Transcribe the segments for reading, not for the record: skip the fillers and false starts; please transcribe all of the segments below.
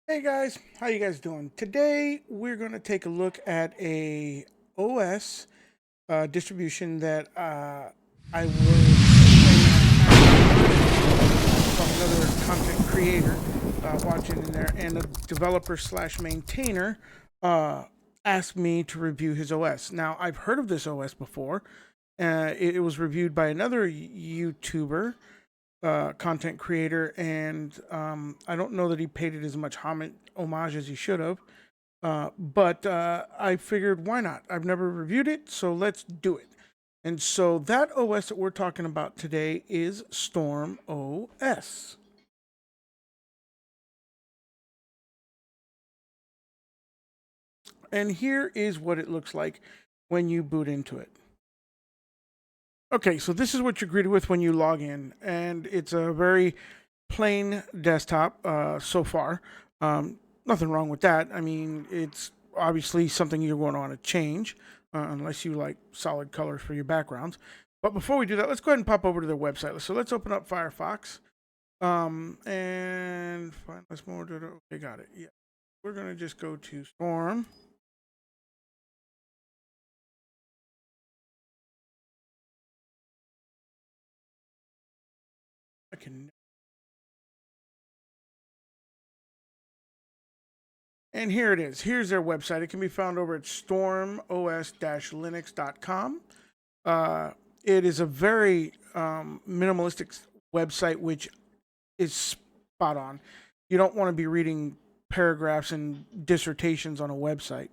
Hey guys, how you guys doing? Today we're going to take a look at a OS distribution that I was from another content creator watching in there, and a developer slash maintainer uh, asked me to review his OS. Now I've heard of this OS before. It was reviewed by another YouTuber content creator, and I don't know that he paid it as much homage as he should have. But I figured, why not? I've never reviewed it, so let's do it. And so that OS that we're talking about today is StormOS. And here is what it looks like when you boot into it. Okay, so this is what you're greeted with when you log in, and it's a very plain desktop so far. Nothing wrong with that. I mean, it's obviously something you're going to want to change unless you like solid colors for your backgrounds. But before we do that, let's go ahead and pop over to their website. So let's open up Firefox and find us more. Okay, got it. Yeah, we're gonna just go to Storm. I can. And here it is. Here's their website. It can be found over at stormos-linux.com. Uh, it is a very minimalistic website, which is spot on. You don't want to be reading paragraphs and dissertations on a website.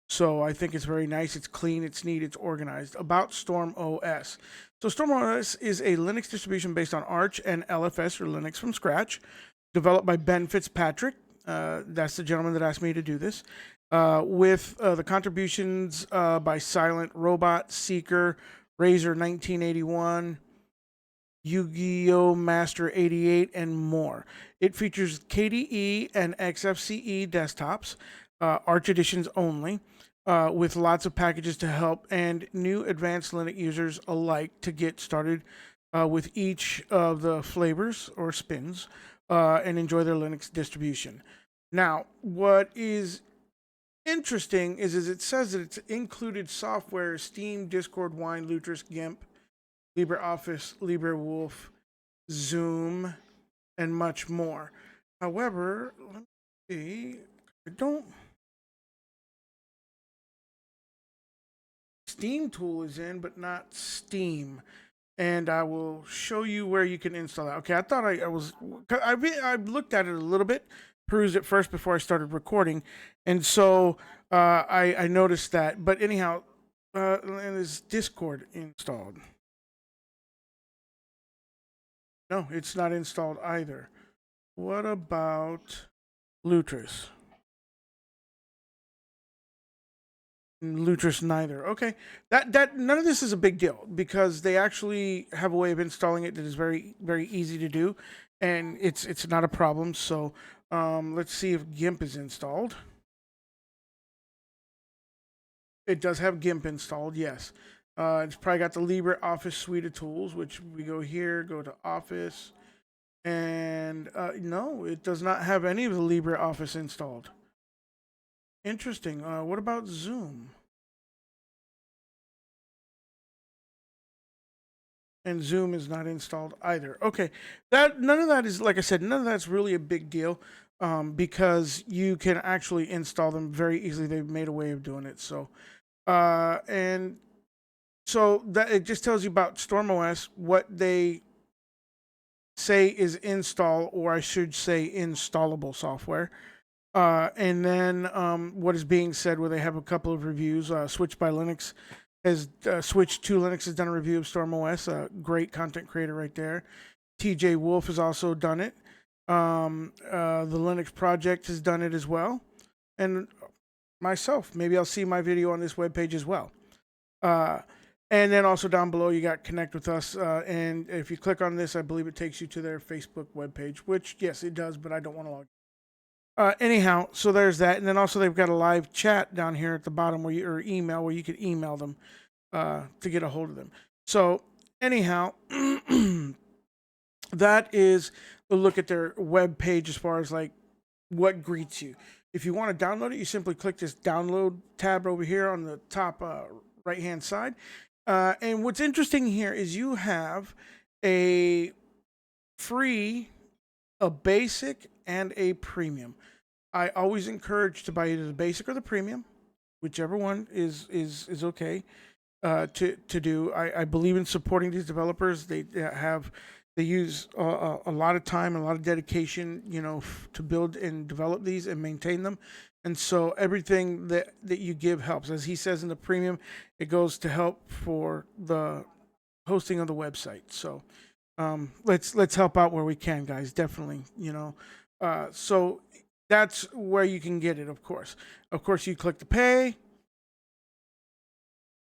So I think it's very nice. It's clean, it's neat, it's organized. About Storm OS. So Storm OS is a Linux distribution based on Arch and LFS, or Linux from scratch, developed by Ben Fitzpatrick. That's the gentleman that asked me to do this. With the contributions by Silent Robot, Seeker, Razor 1981, Yu-Gi-Oh! Master 88, and more. It features KDE and XFCE desktops, Arch editions only, with lots of packages to help and new advanced Linux users alike to get started with each of the flavors or spins and enjoy their Linux distribution. Now, what is interesting is it says that it's included software: Steam, Discord, Wine, Lutris, GIMP, LibreOffice, LibreWolf, Zoom, and much more. However, let me see. I don't. Steam tool is in, but not Steam. And I will show you where you can install that. Okay, I thought I was. I looked at it a little bit, perused it first before I started recording, and so I noticed that. But anyhow, and is Discord installed? No, it's not installed either. What about Lutris? Lutris neither. Okay, that none of this is a big deal because they actually have a way of installing it that is very easy to do, and it's not a problem. So let's see if GIMP is installed. It does have GIMP installed. Yes, it's probably got the LibreOffice suite of tools, which we go here, go to Office, and no, it does not have any of the LibreOffice installed. Interesting. What about Zoom? And Zoom is not installed either. Okay, that none of that is, like I said, none of that's really a big deal because you can actually install them very easily. They've made a way of doing it. And so that it just tells you about StormOS, what they say is install, or I should say installable software. And then what is being said, where they have a couple of reviews. Switch by Linux has Switch to Linux has done a review of StormOS. A great content creator right there. TJ Wolf has also done it. The Linux Project has done it as well, and myself. Maybe I'll see my video on this webpage as well. Uh, and then also down below, you got Connect with Us. And if you click on this, I believe it takes you to their Facebook webpage, which, yes, it does, but I don't want to log. Anyhow, so there's that. And then also, they've got a live chat down here at the bottom or email where you could email them to get a hold of them. So, anyhow, that is a look at their web page as far as like what greets you. If you want to download it, you simply click this download tab over here on the top right hand side. And what's interesting here is you have a free, a basic, and a premium. I always encourage to buy either the basic or the premium, whichever one is okay to do. I believe in supporting these developers. They use a lot of time and a lot of dedication, to build and develop these and maintain them. And so everything that you give helps. As he says in the premium, it goes to help for the hosting of the website. So let's help out where we can, guys. Definitely, So that's where you can get it. Of course, you click the pay,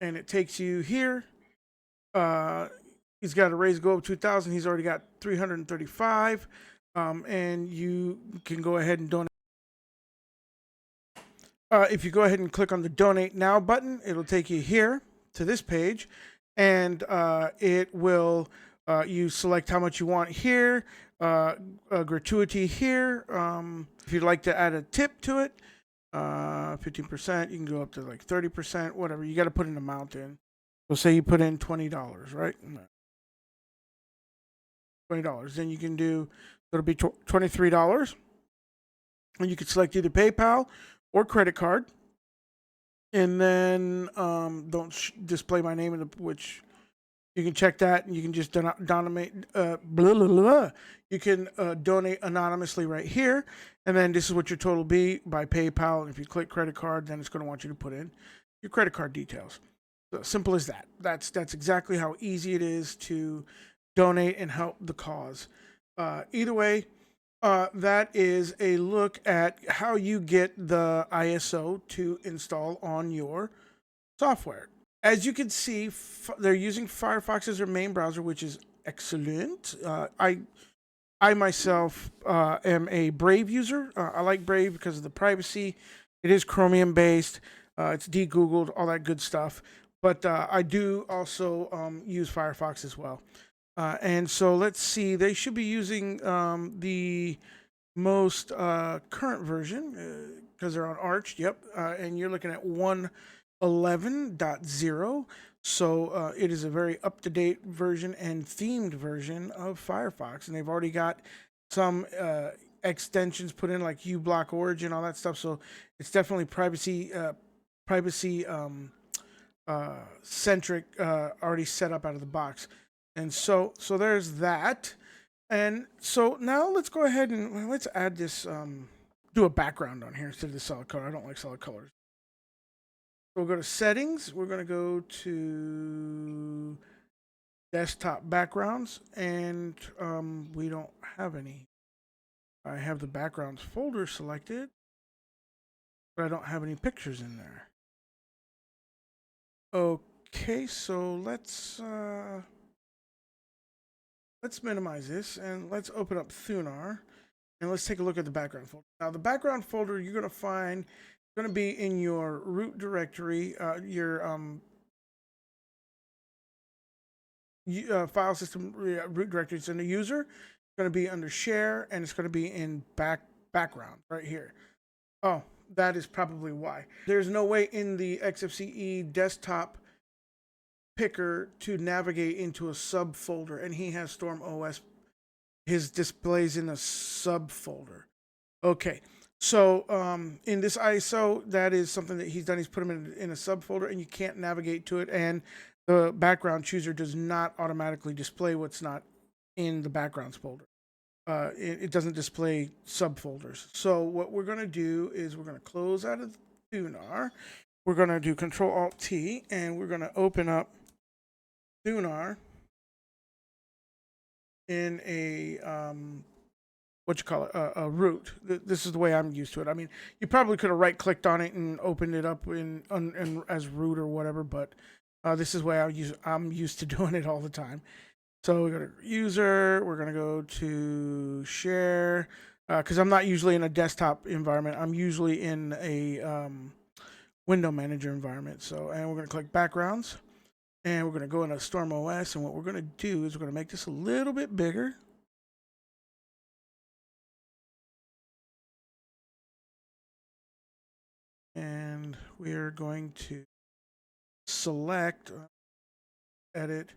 and it takes you here. He's got a raise go of 2,000. He's already got 335, and you can go ahead and donate. If you go ahead and click on the donate now button, it'll take you here to this page, and it will you select how much you want here, a gratuity here. If you'd like to add a tip to it, 15%, you can go up to like 30%, whatever. You got to put an amount in. So say you put in $20, right? $20. Then you can do, it'll be $23. And you can select either PayPal or credit card. And then don't display my name in which you can check that, and you can just donate. You can donate anonymously right here, and then this is what your total will be by PayPal. And if you click credit card, then it's going to want you to put in your credit card details. So simple as that. That's exactly how easy it is to donate and help the cause. Either way, that is a look at how you get the ISO to install on your software. As you can see, they're using Firefox as their main browser, which is excellent. I myself am a Brave user. I like Brave because of the privacy. It is Chromium based. It's de-Googled, all that good stuff. But I do also use Firefox as well. And so let's see, they should be using the most current version because they're on Arch. Yep. And you're looking at 1.11.0. So it is a very up-to-date version and themed version of Firefox. And they've already got some extensions put in like uBlock Origin, all that stuff. So it's definitely privacy centric, already set up out of the box. And so there's that. And so now let's go ahead and let's add this, do a background on here instead of the solid color. I don't like solid colors. We'll go to settings. We're going to go to desktop backgrounds, and we don't have any. I have the backgrounds folder selected, but I don't have any pictures in there. Okay, so let's minimize this and let's open up Thunar, and let's take a look at the background folder. Now, the background folder you're going to find going to be in your root directory, your file system root directory. It's in the user. It's going to be under share, and it's going to be in background right here. Oh, that is probably why. There's no way in the XFCE desktop picker to navigate into a subfolder, and he has StormOS. His displays in a subfolder. Okay. So in this ISO, that is something that he's done. He's put them in a subfolder, and you can't navigate to it. And the background chooser does not automatically display what's not in the backgrounds folder. It doesn't display subfolders. So what we're going to do is we're going to close out of Thunar. We're going to do Control-Alt-T, and we're going to open up Thunar in a a root. This is the way I'm used to it. I mean, you probably could have right-clicked on it and opened it up in as root or whatever, but this is the way I'm used to doing it all the time. So we go to user. We're gonna go to share because I'm not usually in a desktop environment. I'm usually in a window manager environment. So, and we're gonna click backgrounds, and we're gonna go into StormOS. And what we're gonna do is we're gonna make this a little bit bigger. we're going to select, edit,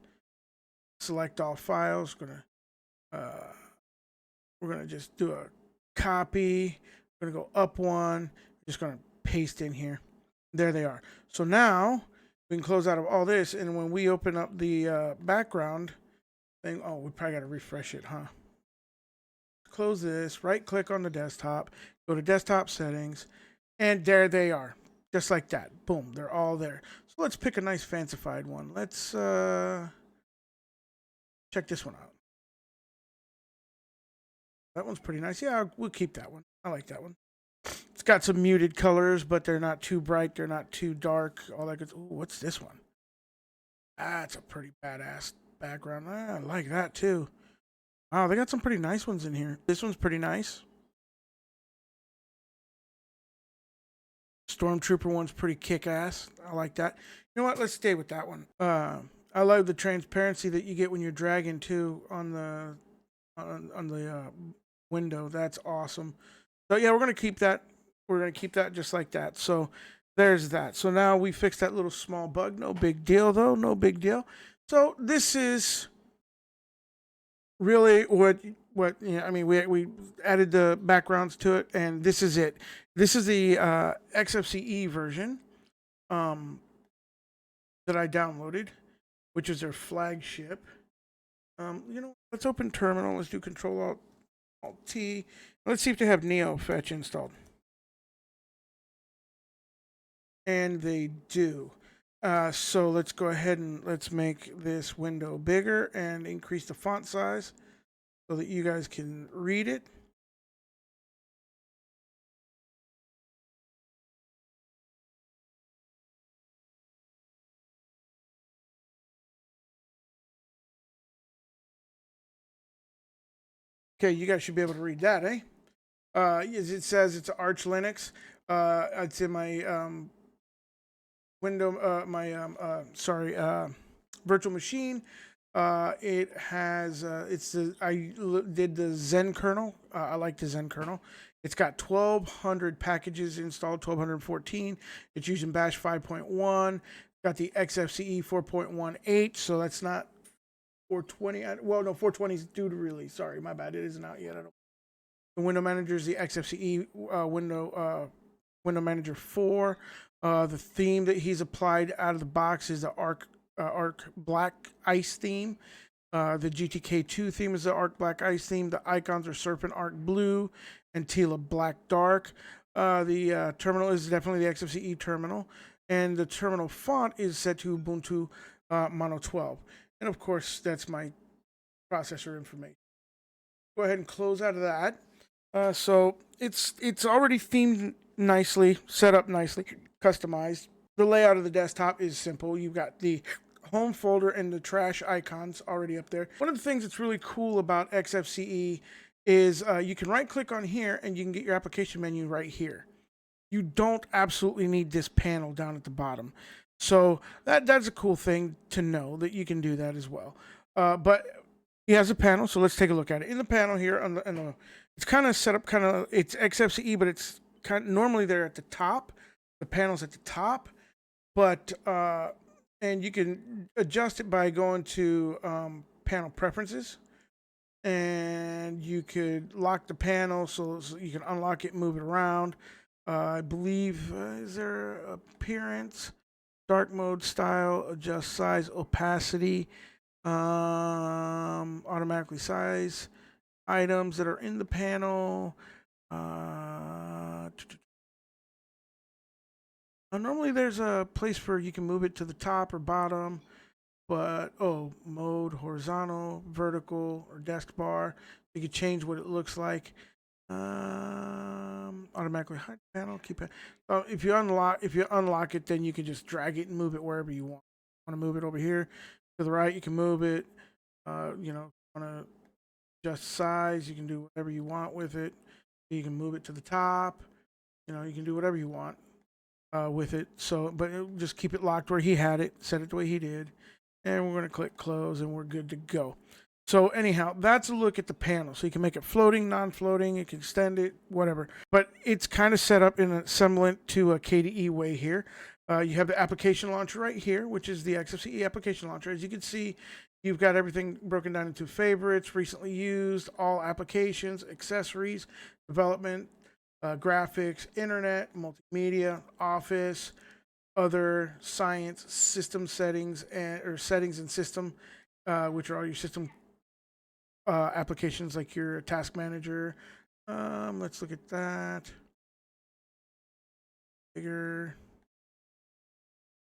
select all files. We're gonna just do a copy. We're gonna go up one. Just gonna paste in here. There they are. So now we can close out of all this, and when we open up the background thing, oh, we probably gotta refresh it, huh? Close this. Right click on the desktop. Go to desktop settings, and there they are, just like that. Boom, they're all there. So let's pick a nice fancified one. Let's check this one out. That one's pretty nice. Yeah, we'll keep that one. I like that one. It's got some muted colors, but they're not too bright. They're not too dark. All that good. Ooh, what's this one? That's a pretty badass background. I like that too. Wow, they got some pretty nice ones in here. This one's pretty nice. Stormtrooper one's pretty kick-ass. I like that. You know what? Let's stay with that one. I love the transparency that you get when you're dragging too on the window. That's awesome. So yeah, we're gonna keep that. We're gonna keep that just like that. So there's that. So now we fixed that little small bug. No big deal though. No big deal. So this is really what I mean. We added the backgrounds to it, and this is it. This is the XFCE version that I downloaded, which is their flagship. You know, let's open terminal. Let's do Control Alt T. Let's see if they have NeoFetch installed. And they do. So let's go ahead and let's make this window bigger and increase the font size so that you guys can read it. Okay, you guys should be able to read that, eh? As it says, it's Arch Linux. It's in my virtual machine. It has I did the Zen kernel. I like the Zen kernel. It's got 1,200 packages installed, 1,214. It's using Bash 5.1. Got the XFCE 4.18, so that's not 420. Well, no, 420 is due to release. Sorry, my bad. It isn't out yet. The window manager is the XFCE window manager 4. The theme that he's applied out of the box is the Arc Black Ice theme. The GTK2 theme is the Arc Black Ice theme. The icons are Serpent Arc Blue and Tila Black Dark. The terminal is definitely the XFCE terminal. And the terminal font is set to Ubuntu Mono 12. And of course, that's my processor information. Go ahead and close out of that. So it's already themed nicely, set up nicely, customized. The layout of the desktop is simple. You've got the home folder and the trash icons already up there. One of the things that's really cool about XFCE is you can right click on here and you can get your application menu right here. You don't absolutely need this panel down at the bottom. So that's a cool thing to know that you can do that as well. But he has a panel, so let's take a look at it. In the panel here, it's kind of set up it's XFCE, but it's normally they're at the top. The panel's at the top, but and you can adjust it by going to panel preferences, and you could lock the panel so you can unlock it, move it around. I believe is there appearance, dark mode, style, adjust size, opacity, automatically size items that are in the panel. Normally there's a place for you can move it to the top or bottom, but mode, horizontal, vertical, or desk bar. You can change what it looks like. Automatically hide panel, keep it. If you unlock it, then you can just drag it and move it wherever you want. Want to move it over here to the right, you can move it. Want to adjust size, you can do whatever you want with it. You can move it to the top. You can do whatever you want with it. So, but just keep it locked where he had it. Set it the way he did, and we're going to click close, and we're good to go. So anyhow, that's a look at the panel. So you can make it floating, non-floating, you can extend it, whatever. But it's kind of set up in a semblant to a KDE way here. You have the application launcher right here, which is the XFCE application launcher. As you can see, you've got everything broken down into favorites, recently used, all applications, accessories, development, graphics, internet, multimedia, office, other, science, system settings, or settings and system, which are all your system applications like your task manager. Let's look at that. Bigger.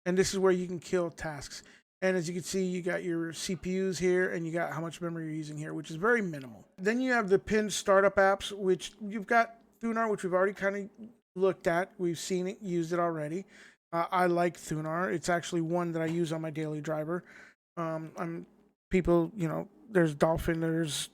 And this is where you can kill tasks. And as you can see, you got your CPUs here and you got how much memory you're using here, which is very minimal. Then you have the pinned startup apps, which you've got Thunar, which we've already kind of looked at. We've seen it, used it already. I like Thunar. It's actually one that I use on my daily driver. People, there's Dolphin, there's,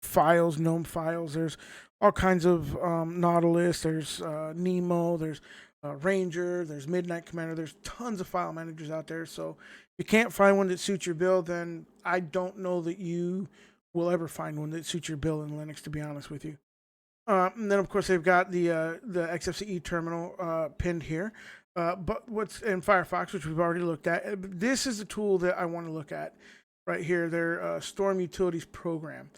files, GNOME files, there's all kinds of Nautilus, there's Nemo, there's Ranger, there's Midnight Commander, there's tons of file managers out there. So if you can't find one that suits your bill, then I don't know that you will ever find one that suits your bill in Linux, to be honest with you. And then of course they've got the XFCE terminal pinned here. But what's in Firefox, which we've already looked at, this is the tool that I want to look at right here, their Storm Utilities program.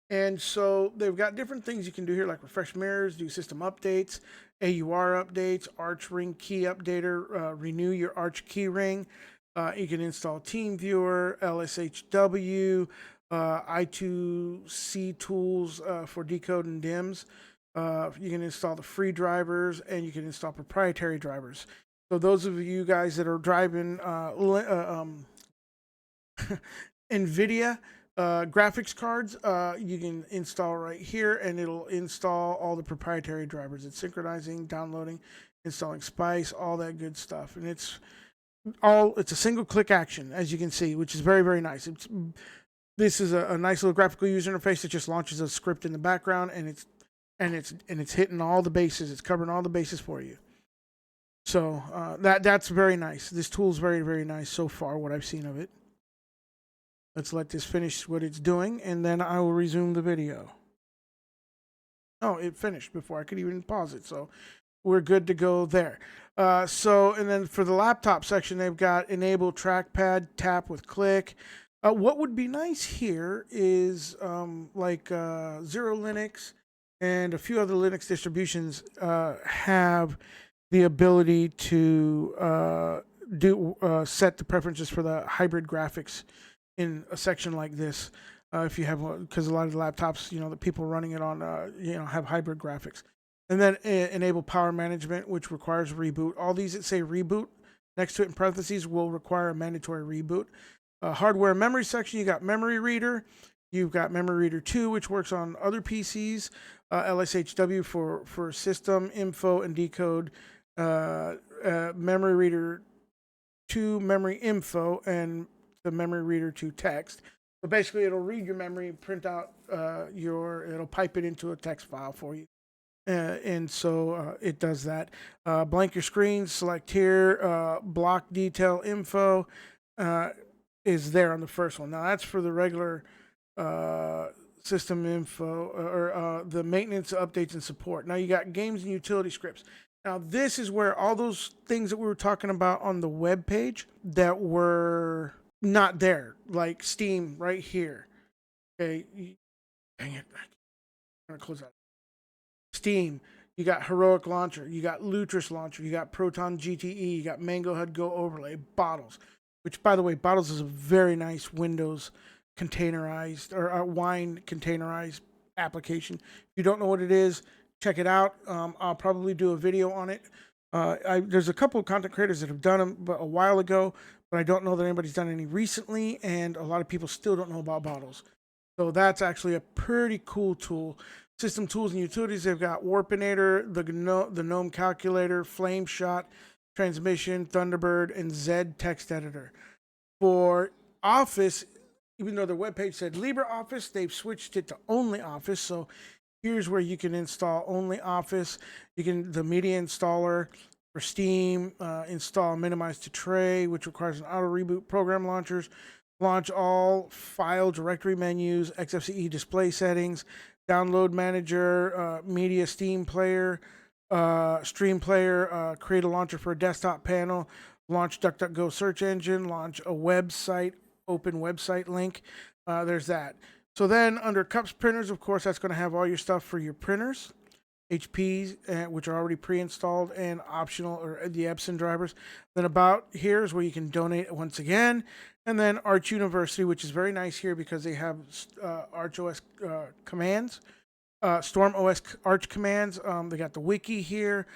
And so they've got different things you can do here, like refresh mirrors, do system updates, AUR updates, Arch Ring Key Updater, renew your Arch key ring. You can install TeamViewer, LSHW, I2C tools for decode and DIMMs. You can install the free drivers, and you can install proprietary drivers. So those of you guys that are driving NVIDIA graphics cards, you can install right here, and it'll install all the proprietary drivers. It's synchronizing, downloading, installing Spice, all that good stuff. And it's a single click action, as you can see, which is very, very nice. This is a nice little graphical user interface that just launches a script in the background, and it's hitting all the bases. It's covering all the bases for you. So that's very nice. This tool is very, very nice so far, what I've seen of it. Let's let this finish what it's doing, and then I will resume the video. Oh, it finished before I could even pause it, so we're good to go there. And then for the laptop section, they've got enable trackpad, tap with click. What would be nice here is like Zero Linux and a few other Linux distributions have the ability to set the preferences for the hybrid graphics in a section like this. If you have, because a lot of the laptops, the people running it on, have hybrid graphics. And then enable power management, which requires reboot. All these that say reboot next to it in parentheses will require a mandatory reboot. Hardware memory section, you got memory reader. You've got memory reader 2, which works on other PCs. LSHW for system info and decode. Memory reader 2 memory info, and the memory reader 2 text. So basically it'll read your memory, print out it'll pipe it into a text file for you. And so it does that. Blank your screen, select here, block detail info is there on the first one. Now that's for the regular system info or the maintenance, updates, and support. Now you got games and utility scripts. Now this is where all those things that we were talking about on the web page that were not there, like Steam right here. Okay, dang it, I'm gonna close that. Steam, you got Heroic Launcher, you got Lutris Launcher, you got Proton GTE, you got Mango HUD Go Overlay, Bottles, which by the way, Bottles is a very nice Windows containerized or wine containerized application. If you don't know what it is, check it out. I'll probably do a video on it. There's a couple of content creators that have done them a while ago, but I don't know that anybody's done any recently, and a lot of people still don't know about Bottles. So that's actually a pretty cool tool. System tools and utilities, they've got Warpinator, the GNOME calculator, Flame Shot, Transmission, Thunderbird, and Zed text editor. For Office, even though their webpage said LibreOffice, they've switched it to Only Office. So here's where you can install Only Office. You can the media installer for Steam, install Minimize to Tray, which requires an auto reboot program launchers. launch all file directory menus, XFCE display settings, download manager, media Steam player, stream player, create a launcher for a desktop panel, launch DuckDuckGo search engine, launch a website, open website link. There's that. So then under cups printers, of course, that's going to have all your stuff for your printers. HPs, which are already pre-installed and optional, or the Epson drivers. Then about here is where you can donate once again. And then Arch University, which is very nice here because they have ArchOS commands, StormOS Arch commands. They got the wiki here,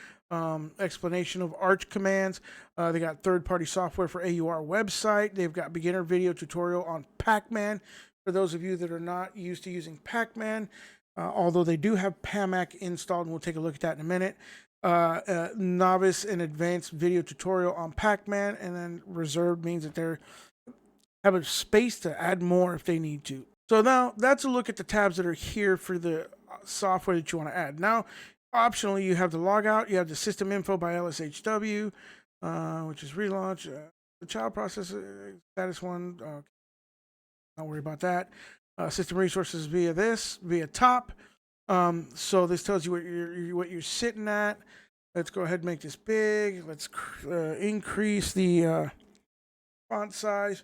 explanation of Arch commands. They got third-party software for AUR website. They've got beginner video tutorial on Pac-Man for those of you that are not used to using Pac-Man. Although they do have PAMAC installed, and we'll take a look at that in a minute. Novice and advanced video tutorial on Pac-Man, and then reserved means that they have a space to add more if they need to. So now that's a look at the tabs that are here for the software that you want to add. Now, optionally, you have the logout, you have the system info by LSHW, which is relaunch, the child process status one. Don't worry about that. System resources via top. So this tells you what you're sitting at. Let's go ahead and make this big. Let's increase the font size.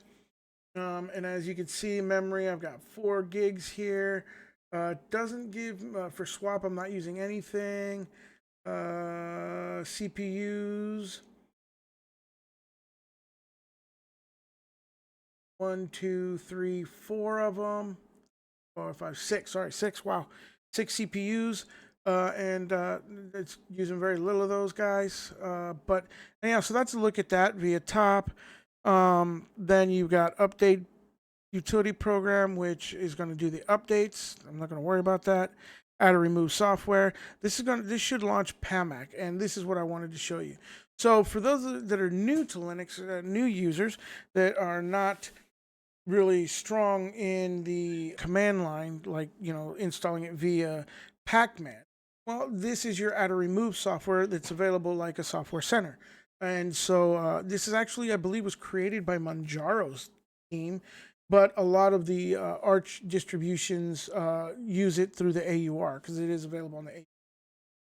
And as you can see, memory, I've got 4 gigs here. Doesn't give, for swap, I'm not using anything. CPUs. 1, 2, 3, 4 of them. 4, 5, 6. Sorry, 6. Wow, 6 CPUs, and it's using very little of those guys. But anyhow, so that's a look at that via top. Then you've got update utility program, which is going to do the updates. I'm not going to worry about that. Add or remove software. This should launch PAMAC, and this is what I wanted to show you. So for those that are new to Linux, new users that are not really strong in the command line, like, installing it via Pac-Man, well, this is your add or remove software that's available like a software center. And so this is actually, I believe, was created by Manjaro's team, but a lot of the Arch distributions use it through the AUR because it is available on the AUR.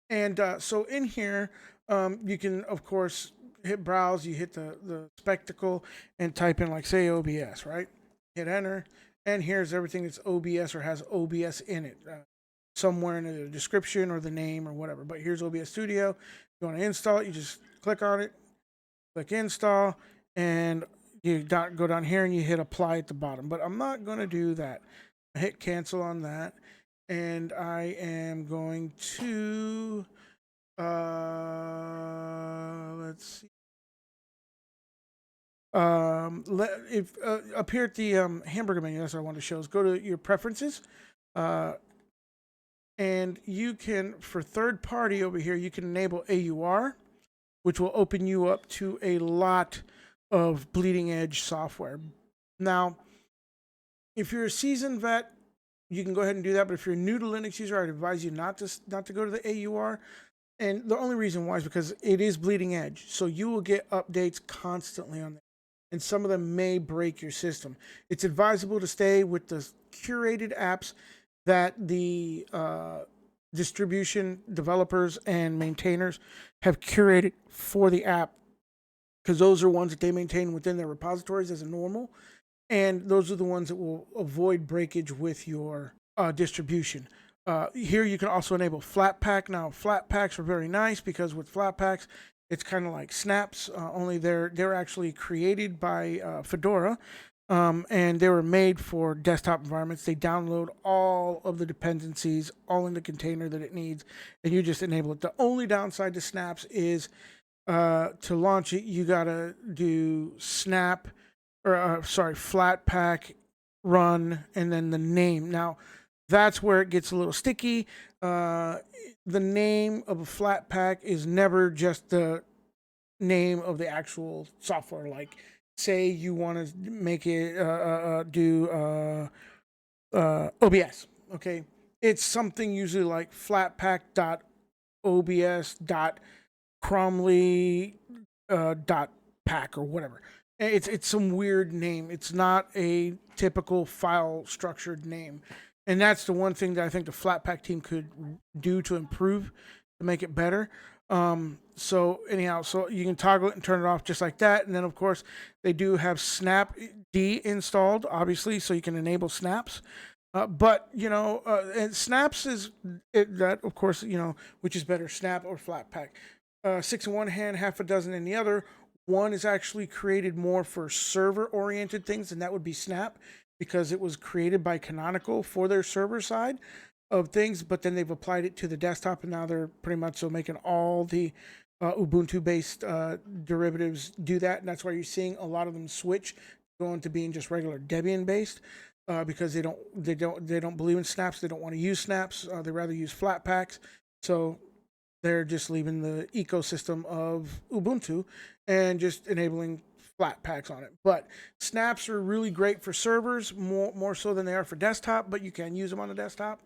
And so in here, you can, of course, hit browse, you hit the spectacle and type in, like, say, OBS, right? Hit enter, and here's everything that's OBS or has OBS in it, somewhere in the description or the name or whatever. But here's OBS Studio. If you want to install it, you just click on it, click install, and you go down here and you hit apply at the bottom. But I'm not going to do that. I hit cancel on that, and I am going to let's see. Up here at the hamburger menu, that's what I want to show, is go to your preferences, and you can, for third party over here, you can enable AUR, which will open you up to a lot of bleeding edge software. Now, if you're a seasoned vet, you can go ahead and do that. But if you're a new to Linux user, I'd advise you not to go to the AUR. And the only reason why is because it is bleeding edge. So you will get updates constantly on that. And some of them may break your system. It's advisable to stay with the curated apps that the distribution developers and maintainers have curated for the app, because those are ones that they maintain within their repositories as a normal, and those are the ones that will avoid breakage with your distribution. Here you can also enable Flatpak. Now, Flatpaks are very nice because with Flatpaks, it's kind of like snaps, only they're actually created by Fedora, and they were made for desktop environments. They download all of the dependencies, all in the container that it needs, and you just enable it. The only downside to snaps is to launch it, you gotta do snap, or Flatpak run, and then the name. Now, that's where it gets a little sticky. The name of a Flatpak is never just the name of the actual software. Like, say you want to make it do OBS, okay? It's something usually like flatpak.obs.cromley.pack or whatever. It's some weird name. It's not a typical file structured name, and that's the one thing that I think the Flatpak team could do to improve to make it better. So anyhow, so you can toggle it and turn it off just like that, and then of course they do have Snap D installed, obviously, so you can enable snaps. But and snaps is that of course which is better, snap or Flatpak. Six in one hand, half a dozen in the other. One is actually created more for server oriented things, and that would be Snap because it was created by Canonical for their server side of things, but then they've applied it to the desktop, and now they're pretty much so making all the Ubuntu based derivatives do that, and that's why you're seeing a lot of them switch going to being just regular Debian based. Because they don't believe in snaps. They don't want to use snaps. They rather use Flatpaks. So they're just leaving the ecosystem of Ubuntu and just enabling Flatpaks on it. But snaps are really great for servers, more so than they are for desktop. But you can use them on the desktop.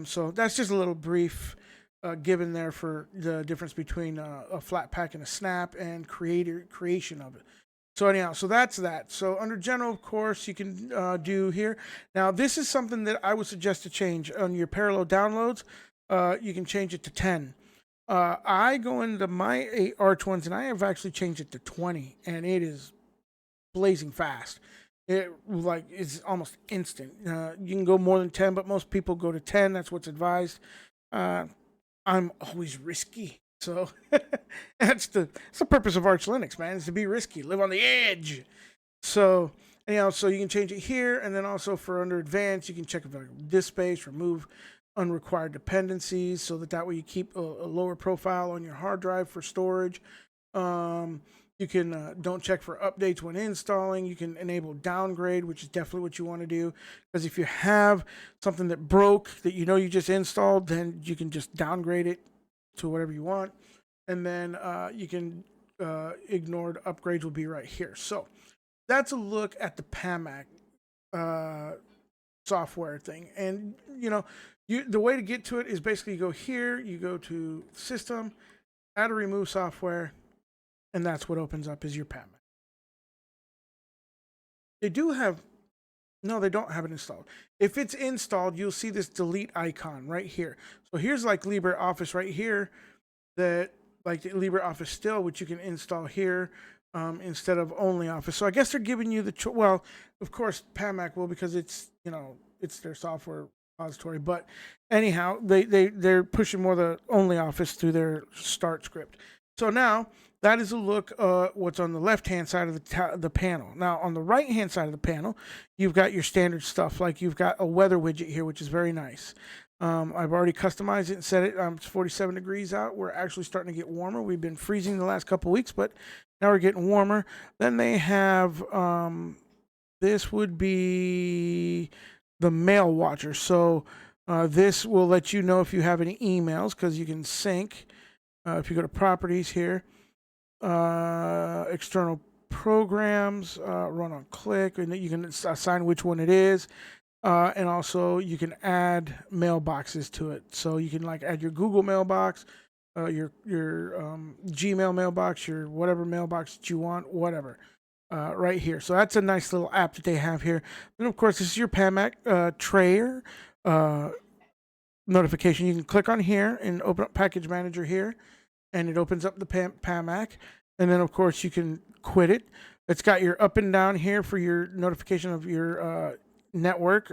So that's just a little brief given there for the difference between a Flatpak and a snap and creation of it. So anyhow, so that's that. So under general, of course, you can do here. Now, this is something that I would suggest to change on your parallel downloads. You can change it to 10. I go into my 8 Arch ones, and I have actually changed it to 20, and it is blazing fast. It like it's almost instant. You can go more than 10, but most people go to 10. That's what's advised. I'm always risky. So that's the purpose of Arch Linux, man, is to be risky, live on the edge. So so you can change it here, and then also for under advanced, you can check disk space, remove unrequired dependencies, so that way you keep a lower profile on your hard drive for storage. You can don't check for updates when installing. You can enable downgrade, which is definitely what you want to do, because if you have something that broke that you just installed, then you can just downgrade it to whatever you want, and then you can ignored upgrades will be right here. So that's a look at the PAMAC software thing, and the way to get to it is basically you go here, you go to System, Add or Remove Software, and that's what opens up is your PAMAC. They do have No, they don't have it installed. If it's installed, you'll see this delete icon right here. So here's like LibreOffice right here, that like the LibreOffice still, which you can install here instead of only Office. So I guess they're giving you the well, of course PAMAC will, because it's it's their software repository. But anyhow, they're pushing more the only Office through their start script. So now that is a look what's on the left hand side of the panel. Now on the right hand side of the panel, you've got your standard stuff, like you've got a weather widget here, which is very nice. I've already customized it and set it. It's 47 degrees out. We're actually starting to get warmer. We've been freezing the last couple weeks, but now we're getting warmer. Then they have this would be the mail watcher. So this will let you know if you have any emails, because you can sync. If you go to properties here, external programs, run on click, and you can assign which one it is. And also you can add mailboxes to it. So you can like add your Google mailbox, your Gmail mailbox, your whatever mailbox that you want, whatever, right here. So that's a nice little app that they have here. And of course, this is your PAMAC trayer notification. You can click on here and open up Package Manager here, and it opens up the PAMAC. And then of course you can quit it. It's got your up and down here for your notification of your network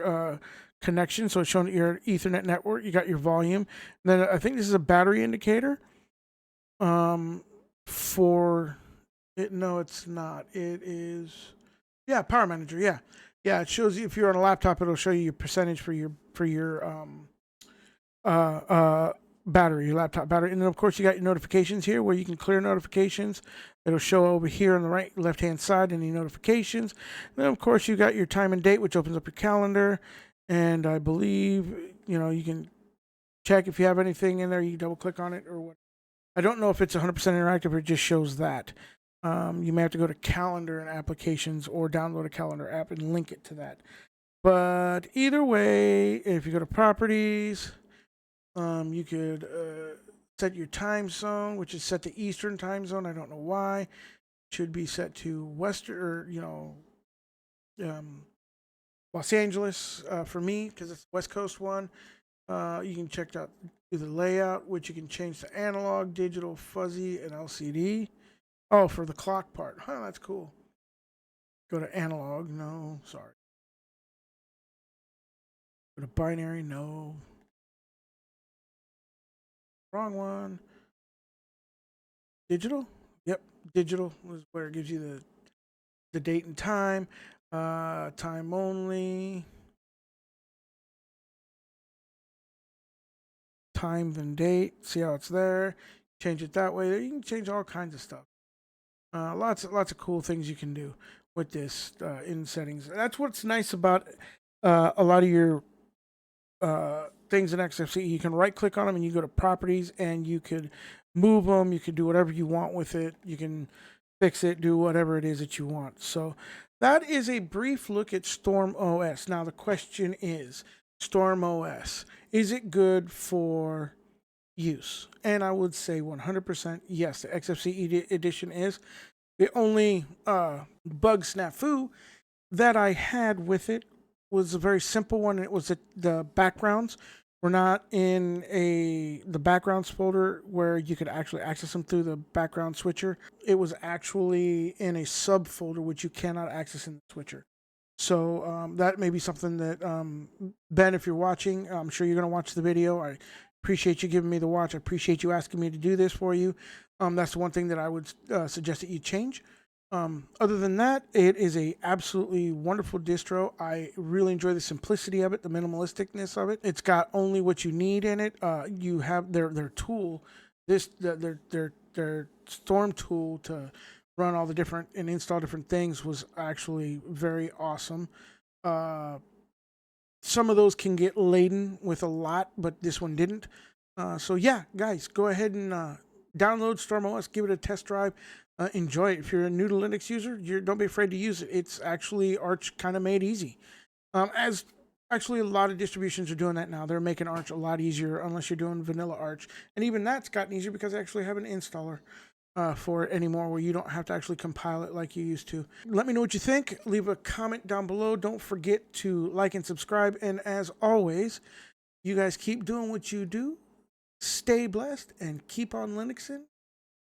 connection. So it's showing your Ethernet network. You got your volume. And then I think this is a battery indicator. For it, no, it's not. It is, yeah, Power Manager. Yeah, it shows you if you're on a laptop. It'll show you your percentage for your battery, your laptop battery. And then of course you got your notifications here, where you can clear notifications. It'll show over here on the left hand side any notifications. And then of course you got your time and date, which opens up your calendar. And I believe you can check if you have anything in there. You double click on it or what. I don't know if it's 100% interactive or it just shows that. You may have to go to calendar and applications, or download a calendar app and link it to that. But either way, if you go to properties, you could set your time zone, which is set to Eastern time zone. I don't know why. should be set to Western, or, Los Angeles for me because it's the West Coast one. You can check out the layout, which you can change to analog, digital, fuzzy, and LCD. Oh, for the clock part. Huh, that's cool. Go to analog. No, sorry. Go to binary. No. Wrong one. Digital? Yep. Digital is where it gives you the date and time. Time only. Time and date. See how it's there. Change it that way. You can change all kinds of stuff. Lots of cool things you can do with this in settings. That's what's nice about a lot of your things in XFCE. You can right click on them and you go to properties and you could move them. You could do whatever you want with it. You can fix it, do whatever it is that you want. So that is a brief look at StormOS. Now the question is, StormOS, is it good for use? And I would say 100% yes. The XFCE edition is. The only bug snafu that I had with it was a very simple one. It was that the backgrounds were not in the backgrounds folder where you could actually access them through the background switcher. It was actually in a subfolder which you cannot access in the switcher. So that may be something that Ben, if you're watching, I'm sure you're going to watch the video. I appreciate you giving me the watch. I appreciate you asking me to do this for you. That's the one thing that I would suggest that you change. Other than that, it is a absolutely wonderful distro. I really enjoy the simplicity of it, the minimalisticness of it. It's got only what you need in it. You have their tool, their Storm tool to run all the different and install different things was actually very awesome. Some of those can get laden with a lot, but this one didn't. So yeah, guys, go ahead and download StormOS, give it a test drive, enjoy it. If you're a new to Linux user, don't be afraid to use it. It's actually Arch kind of made easy. As actually a lot of distributions are doing that now. They're making Arch a lot easier unless you're doing vanilla Arch. And even that's gotten easier because I actually have an installer for it anymore where you don't have to actually compile it like you used to. Let me know what you think. Leave a comment down below. Don't forget to like and subscribe. And as always, you guys keep doing what you do. Stay blessed and keep on Linuxing.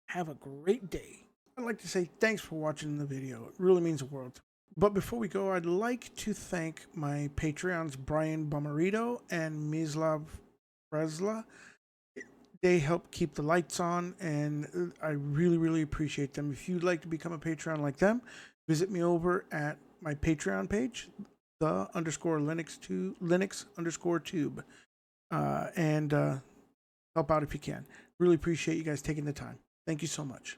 Have a great day. I'd like to say thanks for watching the video. It really means the world. But before we go, I'd like to thank my Patreons, Brian Bomarito and Mislav Presla. They help keep the lights on, and I really, really appreciate them. If you'd like to become a Patreon like them, visit me over at my Patreon page, Linux_tube, and help out if you can. Really appreciate you guys taking the time. Thank you so much.